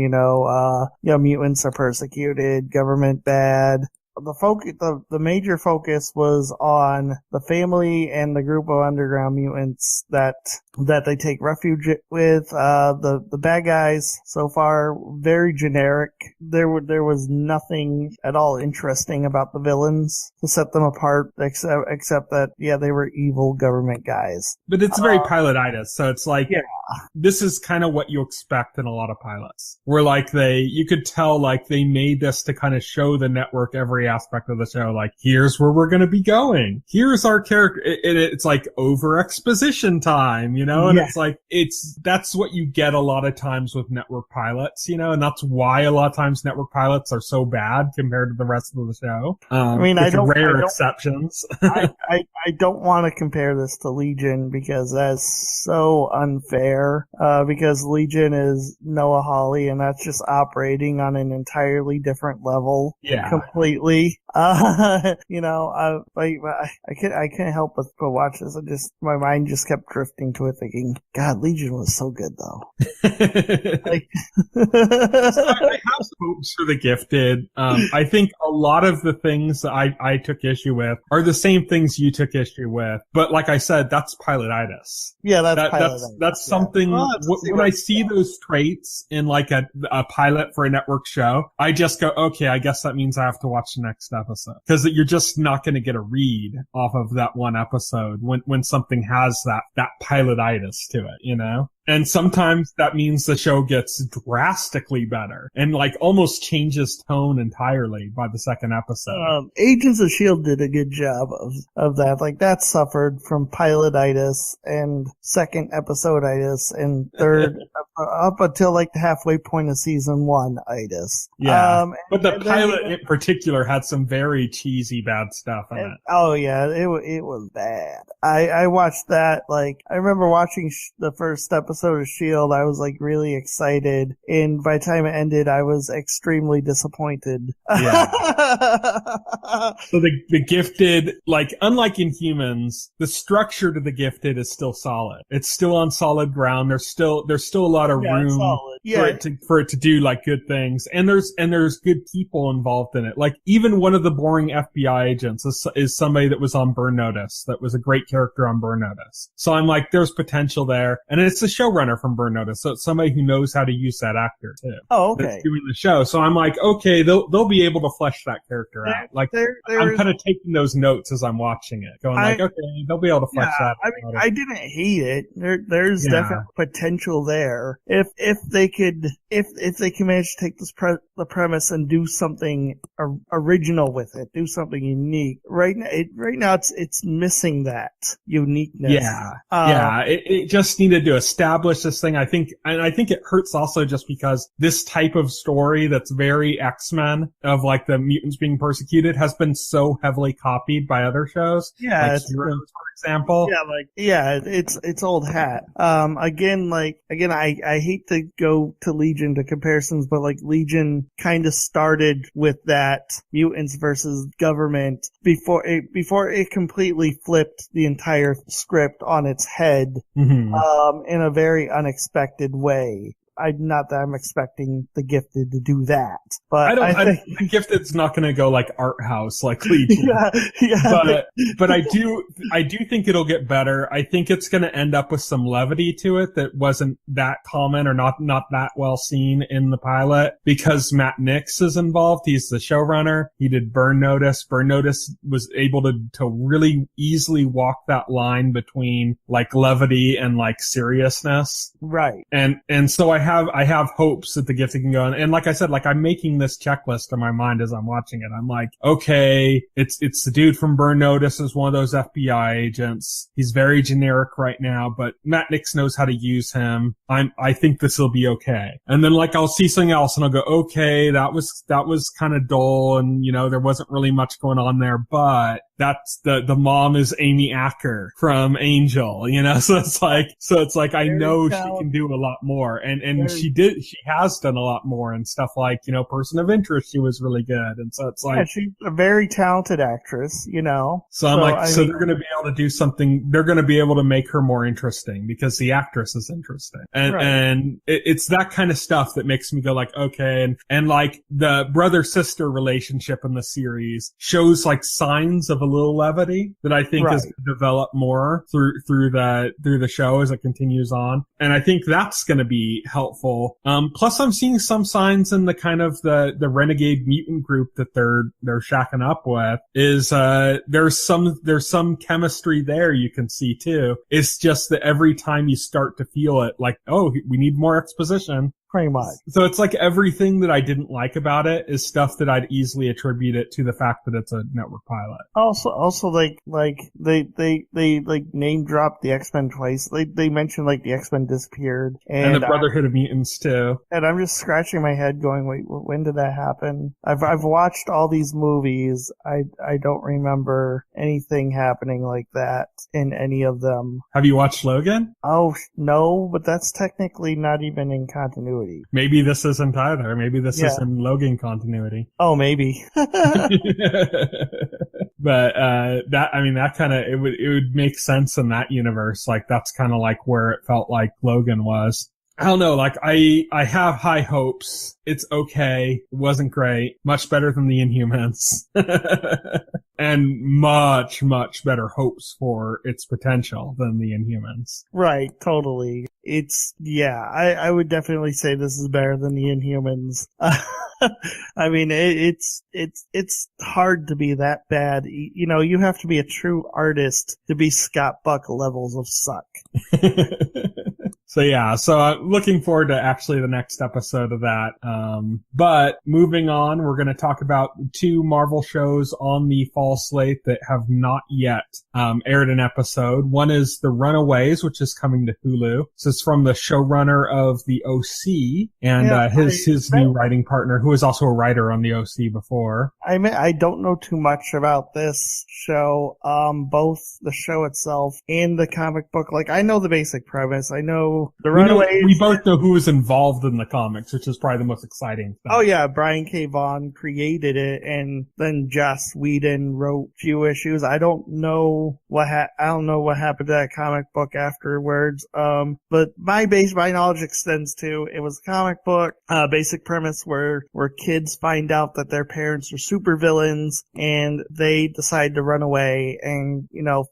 mutants are persecuted, government bad. The major focus was on the family and the group of underground mutants that they take refuge with. The bad guys so far very generic. There was nothing at all interesting about the villains to set them apart, except that they were evil government guys. But it's very pilotitis, so it's like this is kind of what you expect in a lot of pilots, where like you could tell like they made this to kind of show the network every aspect of the show. Like, here's where we're going to be going. Here's our character. It's like over exposition time, and it's like, that's what you get a lot of times with network pilots, and that's why a lot of times network pilots are so bad compared to the rest of the show. Rare exceptions. I don't want to compare this to Legion because that's so unfair, because Legion is Noah Hawley and that's just operating on an entirely different level. Yeah. Completely. I couldn't help but watch this. My mind just kept drifting to it thinking, God, Legion was so good though. I have hopes for The Gifted. I think a lot of the things that I took issue with are the same things you took issue with. But like I said, that's pilotitis. Yeah, pilotitis. That's something, when I see those traits in like a pilot for a network show, I just go, okay, I guess that means I have to watch the next episode. Because you're just not going to get a read off of that one episode when something has that pilotitis to it, And sometimes that means the show gets drastically better and like almost changes tone entirely by the second episode. Agents of S.H.I.E.L.D. did a good job of that. Like that suffered from pilotitis and second episode-itis and third up until like the halfway point of season 1-itis. Yeah. But the pilot in particular had some very cheesy bad stuff in it. Oh yeah, it was bad. I watched that, like, I remember watching the first episode of S.H.I.E.L.D., I was like really excited, and by the time it ended, I was extremely disappointed. Yeah. So the Gifted, like, unlike Inhumans, the structure to the Gifted is still solid. It's still on solid ground. There's still a lot of room for it to do like good things, and there's good people involved in it. Like even one of the boring FBI agents is somebody that was on Burn Notice, that was a great character on Burn Notice. So I'm like, there's potential there, and it's a showrunner from Burn Notice, so it's somebody who knows how to use that actor too. Oh, okay. That's doing the show. So I'm like, okay, they'll be able to flesh that character out. Like I'm kind of taking those notes as I'm watching it, going like, okay, they'll be able to flesh that. I mean, I didn't hate it. There's definitely potential there if they could manage to take the premise and do something original with it, do something unique. Right now it's missing that uniqueness. Yeah. It just needed to establish this thing. I think it hurts also just because this type of story that's very X-Men of like the mutants being persecuted has been so heavily copied by other shows. Yeah, like Heroes, for example. It's old hat. Again, I hate to go go to Legion to comparisons, but like Legion kind of started with that mutants versus government before it completely flipped the entire script on its head, in a very unexpected way. Not that I'm expecting The Gifted to do that, but I think The Gifted's not going to go like art house like Legion. But I do think it'll get better. I think it's going to end up with some levity to it that wasn't that common or not that well seen in the pilot, because Matt Nix is involved. He's the showrunner. He did Burn Notice. Burn Notice was able to really easily walk that line between like levity and like seriousness. Right. And so I have hopes that The Gifted can go on. And like I said, like I'm making this checklist in my mind as I'm watching it. I'm like, okay, it's the dude from Burn Notice is one of those FBI agents. He's very generic right now, but Matt Nix knows how to use him. I think this will be okay. And then like I'll see something else and I'll go, okay, that was kind of dull, and there wasn't really much going on there, but that's the mom is Amy Acker from Angel, so it's like I know she can do a lot more, and she has done a lot more and stuff like Person of Interest. She was really good, and so it's like she's a very talented actress, So I'm like, they're going to be able to do something. They're going to be able to make her more interesting because the actress is interesting, and it's that kind of stuff that makes me go like, okay, and like the brother-sister relationship in the series shows like signs of a little levity that I think is developed more through the show as it continues on, and I think that's going to be helpful. Plus, I'm seeing some signs in the kind of the renegade mutant group that they're shacking up with. Is there's some chemistry there you can see too. It's just that every time you start to feel it, like, oh, we need more exposition. Pretty much. So it's like everything that I didn't like about it is stuff that I'd easily attribute it to the fact that it's a network pilot. Also like they like name dropped the X-Men twice. They mentioned like the X-Men disappeared. And the Brotherhood of Mutants too. And I'm just scratching my head going, wait, when did that happen? I've watched all these movies. I don't remember anything happening like that in any of them. Have you watched Logan? Oh, no, but that's technically not even in continuity. Maybe this isn't either. Maybe this is in Logan continuity. Oh, maybe. But that kind of it would make sense in that universe. Like that's kind of like where it felt like Logan was. I don't know, like I have high hopes. It's okay. It wasn't great. Much better than the Inhumans. And much, much better hopes for its potential than the Inhumans. Right, totally. I would definitely say this is better than the Inhumans. I mean, it's hard to be that bad. You have to be a true artist to be Scott Buck levels of suck. So I'm looking forward to actually the next episode of that. But moving on, we're going to talk about 2 Marvel shows on the fall slate that have not yet aired an episode. One is The Runaways, which is coming to Hulu. So it's from the showrunner of The OC and his new writing partner, who was also a writer on The OC before. I don't know too much about this show, both the show itself and the comic book. Like, I know the basic premise. I know The Runaways. We both know who was involved in the comics, which is probably the most exciting thing. Oh yeah, Brian K. Vaughan created it, and then Joss Whedon wrote a few issues. I don't know what happened to that comic book afterwards. But my knowledge extends to it was a comic book. Basic premise where kids find out that their parents are supervillains, and they decide to run away and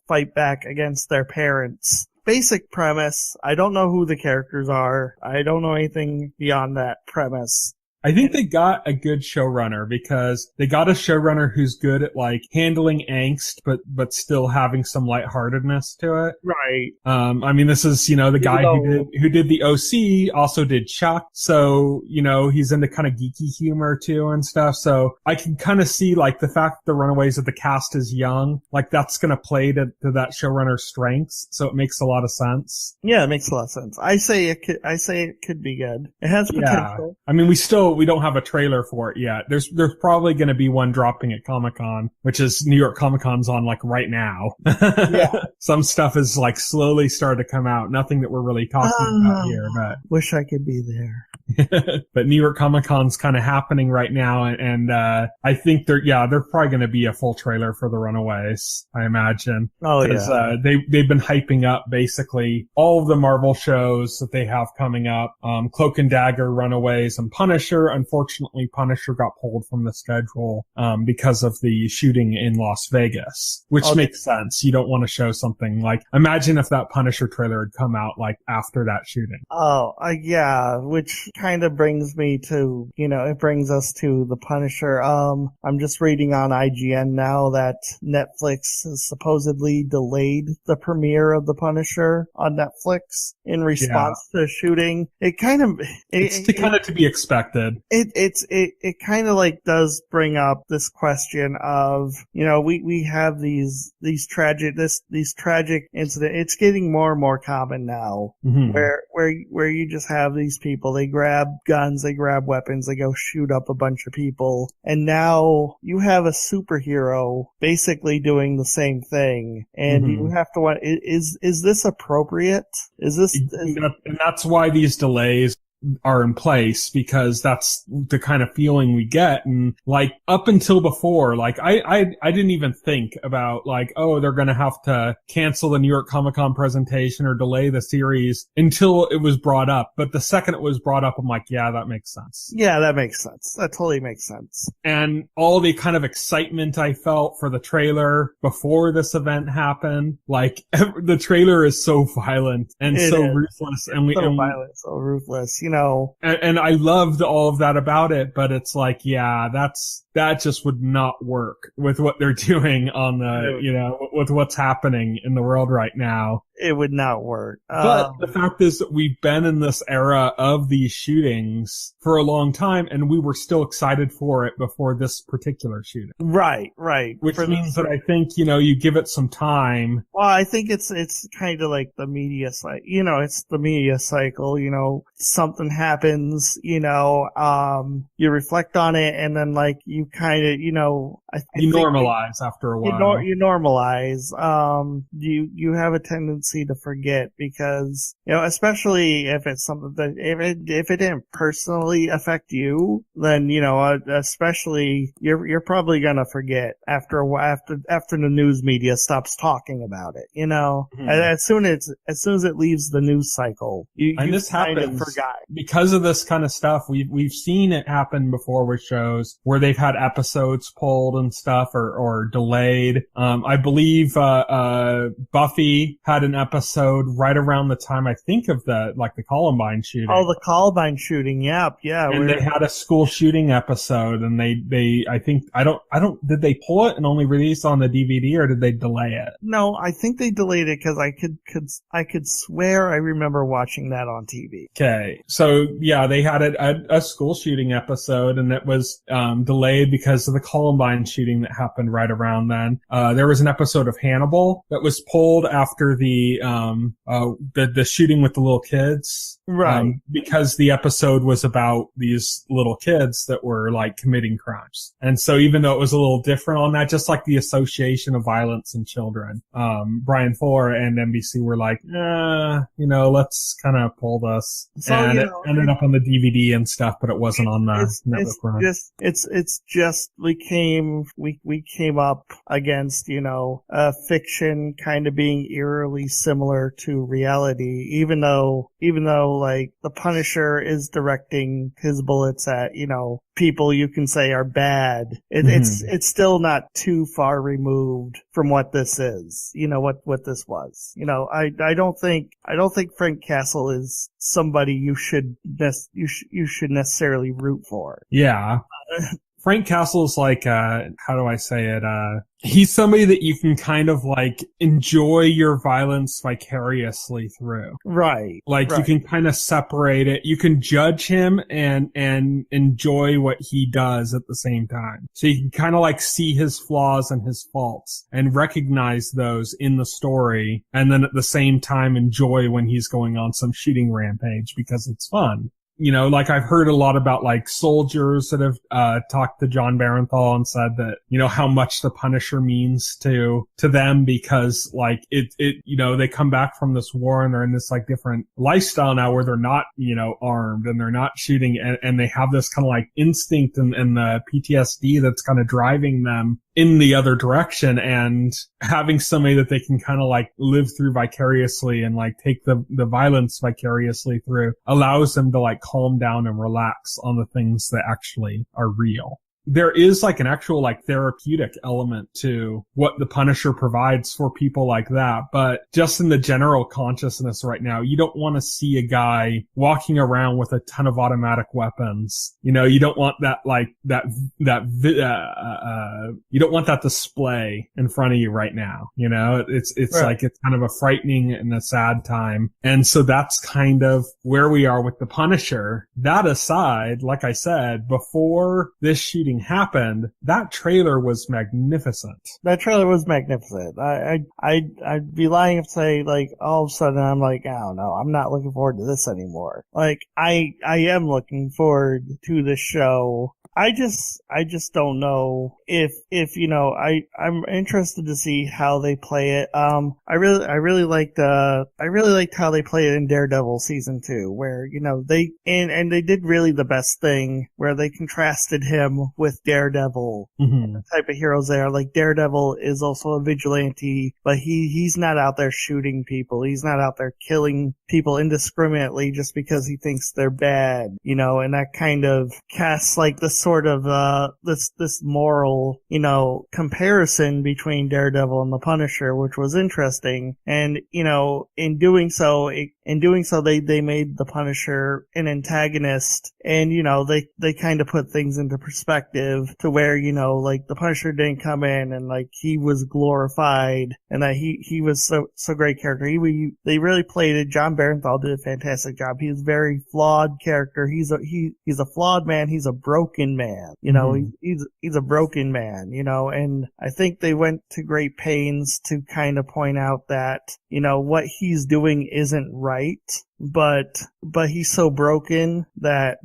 fight back against their parents. Basic premise. I don't know who the characters are. I don't know anything beyond that premise. I think they got a good showrunner because they got a showrunner who's good at like handling angst, but still having some lightheartedness to it. Right. I mean, this is, the guy who did the OC, also did Chuck. So, he's into kind of geeky humor too and stuff. So I can kind of see like the fact that the Runaways of the cast is young, like that's going to play to that showrunner's strengths. So it makes a lot of sense. Yeah, it makes a lot of sense. I say it could be good. It has potential. I mean, we still we don't have a trailer for it yet. There's probably going to be one dropping at Comic-Con, which is New York Comic-Con's on like right now. Yeah. Some stuff is like slowly starting to come out. Nothing that we're really talking about here, but wish I could be there. but New York Comic-Con's kind of happening right now, and I think they're probably going to be a full trailer for the Runaways, I imagine. Oh yeah. They've been hyping up basically all of the Marvel shows that they have coming up. Cloak and Dagger, Runaways, and Punisher. Unfortunately, Punisher got pulled from the schedule because of the shooting in Las Vegas, which makes sense. You don't want to show something like, imagine if that Punisher trailer had come out like after that shooting. Oh, yeah, which kind of brings me to, it brings us to the Punisher. I'm just reading on IGN now that Netflix has supposedly delayed the premiere of the Punisher on Netflix in response to the shooting. It's kind of to be expected. It kind of like does bring up this question of, we have these tragic incident. It's getting more and more common now, where you just have these people, they grab guns, they grab weapons, they go shoot up a bunch of people, and now you have a superhero basically doing the same thing, and you have to wonder, is this appropriate? And that's why these delays are in place, because that's the kind of feeling we get. And like up until before, like I didn't even think about like, oh, they're going to have to cancel the New York Comic-Con presentation or delay the series until it was brought up. But the second it was brought up, I'm like, yeah, that makes sense. Yeah, that makes sense. That totally makes sense. And all the kind of excitement I felt for the trailer before this event happened, like the trailer is so violent and ruthless, and violent, so ruthless. And I loved all of that about it, but it's like, yeah, that just would not work with what they're doing on with what's happening in the world right now. It would not work. But the fact is that we've been in this era of these shootings for a long time, and we were still excited for it before this particular shooting. Right. Which means that I think, you give it some time. Well, I think it's kind of like the media cycle. It's the media cycle. Something happens, you reflect on it, and then like you kind of, you normalize after a while. You normalize. You have a tendency to forget because, especially if it's something that, if it didn't personally affect you, then, especially you're probably going to forget after a while, after the news media stops talking about it, as soon as it leaves the news cycle, you this kind happens of forgot. Because of this kind of stuff. We've seen it happen before with shows where they've had episodes pulled and stuff or delayed. I believe, Buffy had an episode right around the time, I think, of the Columbine shooting. Oh, the Columbine shooting. Yeah. And they had a school shooting episode, and did they pull it and only release on the DVD, or did they delay it? No, I think they delayed it because I could swear I remember watching that on TV. Okay. So yeah, they had a school shooting episode, and it was, delayed because of the Columbine shooting that happened right around then. There was an episode of Hannibal that was pulled after the shooting with the little kids. Right. Because the episode was about these little kids that were like committing crimes. And so even though it was a little different on that, just like the association of violence and children, Brian Fuller and NBC were like, let's kind of pull this. So, and it ended up on the DVD and stuff, but it wasn't on the network run. We came up against, fiction kind of being eerily similar to reality, even though like the Punisher is directing his bullets at, people you can say are bad. It's still not too far removed from what this is, what this was. I don't think Frank Castle is somebody you should necessarily root for. Yeah. Frank Castle's like, how do I say it? He's somebody that you can kind of like enjoy your violence vicariously through. Right. You can kind of separate it. You can judge him and enjoy what he does at the same time. So you can kind of like see his flaws and his faults and recognize those in the story. And then at the same time enjoy when he's going on some shooting rampage because it's fun. like I've heard a lot about like soldiers that have talked to John Barenthal and said that, how much the Punisher means to them, because like they come back from this war and they're in this like different lifestyle now where they're not, armed and they're not shooting, and they have this kind of like instinct and the PTSD that's kind of driving them in the other direction, and having somebody that they can kind of like live through vicariously and like take the violence vicariously through allows them to like calm down and relax on the things that actually are real. There is like an actual like therapeutic element to what the Punisher provides for people like that. But just in the general consciousness right now, you don't want to see a guy walking around with a ton of automatic weapons. You don't want that like you don't want that display in front of you right now. It's right. Like, it's kind of a frightening and a sad time. And so that's kind of where we are with the Punisher. That aside, like I said, before this shooting happened, that trailer was magnificent. I'd be lying if I say like all of a sudden I'm like, I don't know, I'm not looking forward to this anymore. Like I am looking forward to the show. I just don't know if I'm interested to see how they play it. I really liked how they played it in Daredevil season 2, where they did really the best thing where they contrasted him with Daredevil, and the type of heroes they are. Like Daredevil is also a vigilante, but he's not out there shooting people. He's not out there killing people indiscriminately just because he thinks they're bad, and that kind of casts like the sort of this moral comparison between Daredevil and the Punisher, which was interesting. And in doing so they made the Punisher an antagonist, and they kind of put things into perspective to where like the Punisher didn't come in and like he was glorified and that he was so great character. They really played it. John Barenthal did a fantastic job. He's a very flawed character. He's a flawed man. He's a broken man. He's a broken man, and I think they went to great pains to kind of point out that, what he's doing isn't right. But he's so broken that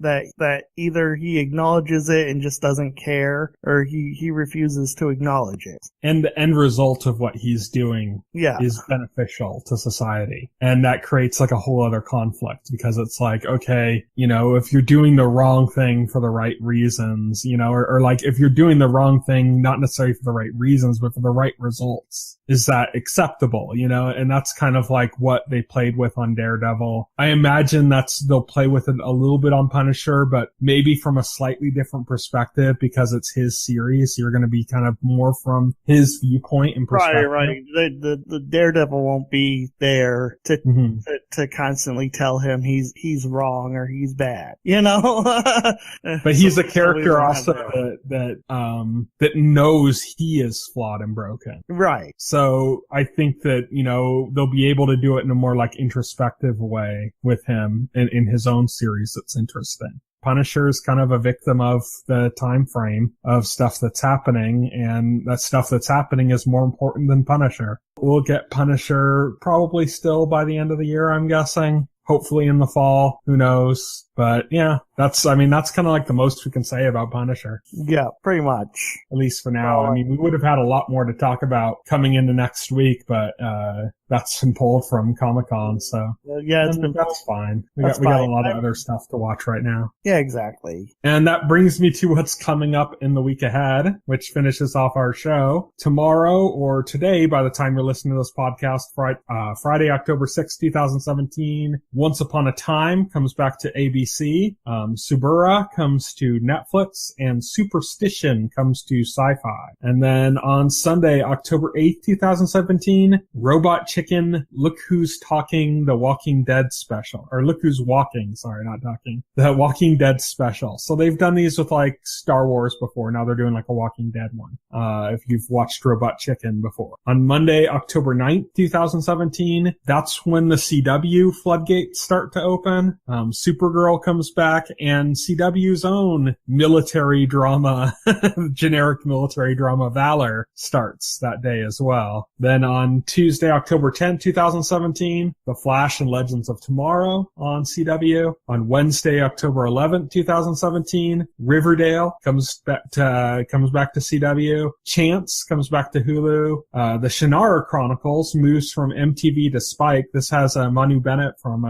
either he acknowledges it and just doesn't care, or he refuses to acknowledge it. And the end result of what he's doing is beneficial to society. And that creates like a whole other conflict, because it's like, okay, if you're doing the wrong thing for the right reasons, or like if you're doing the wrong thing, not necessarily for the right reasons, but for the right results, is that acceptable? And that's kind of like what they played with on Daredevil. I imagine they'll play with it a little bit on Punisher, but maybe from a slightly different perspective, because it's his series. You're going to be kind of more from his viewpoint and perspective. Right. The Daredevil won't be there to constantly tell him he's wrong or he's bad, But he's a character also that knows he is flawed and broken. Right. So I think that, they'll be able to do it in a more like introspective way with him in his own series. That's interesting. Punisher is kind of a victim of the time frame of stuff that's happening, and that stuff that's happening is more important than Punisher. We'll get Punisher probably still by the end of the year, I'm guessing. Hopefully in the fall. Who knows? But yeah, that's kind of like the most we can say about Punisher. Yeah, pretty much. At least for now. We would have had a lot more to talk about coming into next week, but that's been pulled from Comic-Con, so that's fine. We got a lot of other stuff to watch right now. Yeah, exactly. And that brings me to what's coming up in the week ahead, which finishes off our show. Tomorrow, or today, by the time you're listening to this podcast, Friday, October 6th, 2017, Once Upon a Time comes back to ABC. Subura comes to Netflix, and Superstition comes to Sci-Fi. And then on Sunday, October 8th, 2017, Robot Chicken, Look Who's Talking, The Walking Dead special. Or Look Who's Walking, sorry, not talking. The Walking Dead special. So they've done these with like Star Wars before. Now they're doing like a Walking Dead one. If you've watched Robot Chicken before. On Monday, October 9th, 2017, that's when the CW floodgate gates start to open. Supergirl comes back, and CW's own military drama, generic military drama Valor starts that day as well. Then on Tuesday, October 10th, 2017, The Flash and Legends of Tomorrow on CW. On Wednesday, October 11th, 2017, Riverdale comes back to CW. Chance comes back to Hulu. The Shannara Chronicles moves from MTV to Spike. This has Manu Bennett from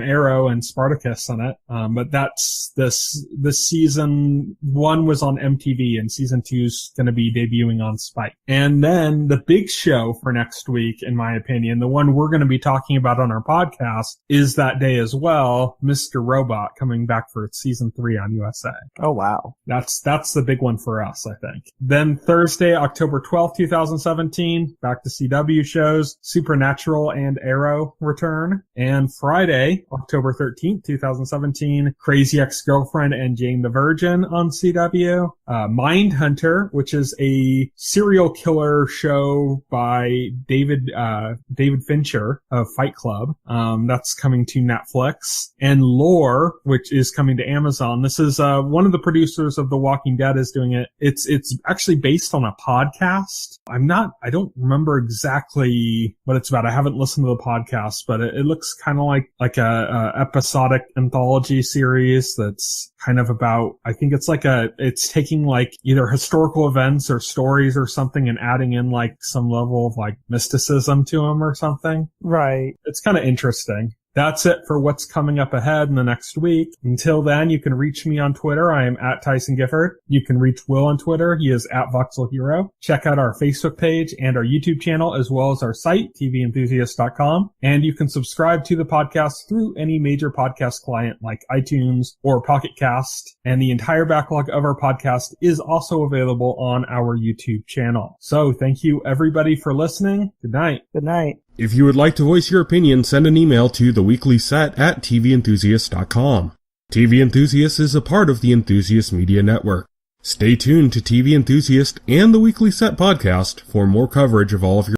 Arrow and Spartacus in it. But that's this season 1 was on MTV, and season 2's going to be debuting on Spike. And then the big show for next week, in my opinion, the one we're going to be talking about on our podcast, is that day as well, Mr. Robot coming back for season 3 on USA. Oh, wow. That's the big one for us, I think. Then Thursday, October 12th, 2017, back to CW shows, Supernatural and Arrow return. And Friday, October 13th, 2017, Crazy Ex-Girlfriend and Jane the Virgin on CW. Mindhunter, which is a serial killer show by David Fincher of Fight Club. That's coming to Netflix. And Lore, which is coming to Amazon. This is one of the producers of The Walking Dead is doing it. It's actually based on a podcast. I don't remember exactly what it's about. I haven't listened to the podcast, but it looks kind of like a episodic anthology series that's kind of about, I think it's taking like either historical events or stories or something and adding in like some level of like mysticism to them or something. Right. It's kind of interesting. That's it for what's coming up ahead in the next week. Until then, you can reach me on Twitter. I am at Tyson Gifford. You can reach Will on Twitter. He is at Voxel Hero. Check out our Facebook page and our YouTube channel, as well as our site, TVEnthusiast.com. And you can subscribe to the podcast through any major podcast client like iTunes or Pocket Cast. And the entire backlog of our podcast is also available on our YouTube channel. So thank you everybody for listening. Good night. Good night. If you would like to voice your opinion, send an email to theweeklyset@TVEnthusiast.com. TV Enthusiast is a part of the Enthusiast Media Network. Stay tuned to TV Enthusiast and the Weekly Set podcast for more coverage of all of your